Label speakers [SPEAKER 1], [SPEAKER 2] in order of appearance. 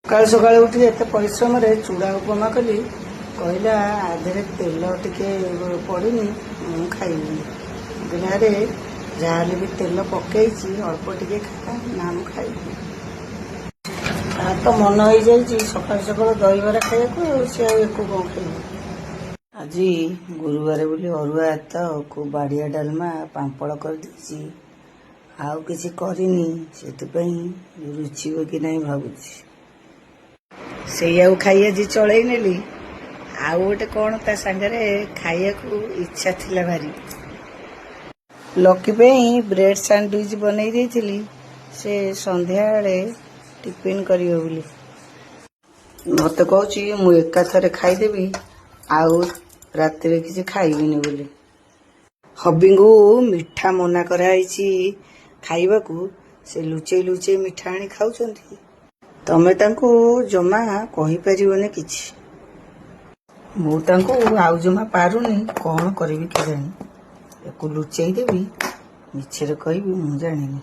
[SPEAKER 1] सकाल सकाल उठी एत परिश्रम चूड़ा उपमा कली कहला आधे तेल टिके पड़नी मु खाइबी दुनिया जहाँ भी तेल पकई अल्प टिके खा ना मु खाइबी तो मन हो जाइए सकाल सकाल दहीबरा खाया सी एक कौन खाइबी आज गुरुवार बोली अरुआ भात को बाड़िया डालमा पांपड़ कर देछि आउ किसी करनी से रुचिब कि नहीं भावुची से खाई आज चलई नेली आउ गोटे कौन ता सांगरे खाइया को इच्छा थिला भारी लकी पे ब्रेड सैंडविच बनई देथिली से संध्या बेले टिफिन करियो बोली मत कहूची मु एका थरे खाईदेवी आउ रात रे किसी खाइबिनी बोली हबी को मिठा मना कराई खाइबा को से लुचई लुचई मिठा आनी खाउचंती तमे तांको जमा कहि परिबने किछि मु तांको आउ जमा पारुनी कौन करिवि के जानी एको लुचई देबी मिछरे कहबी मु जानिनी।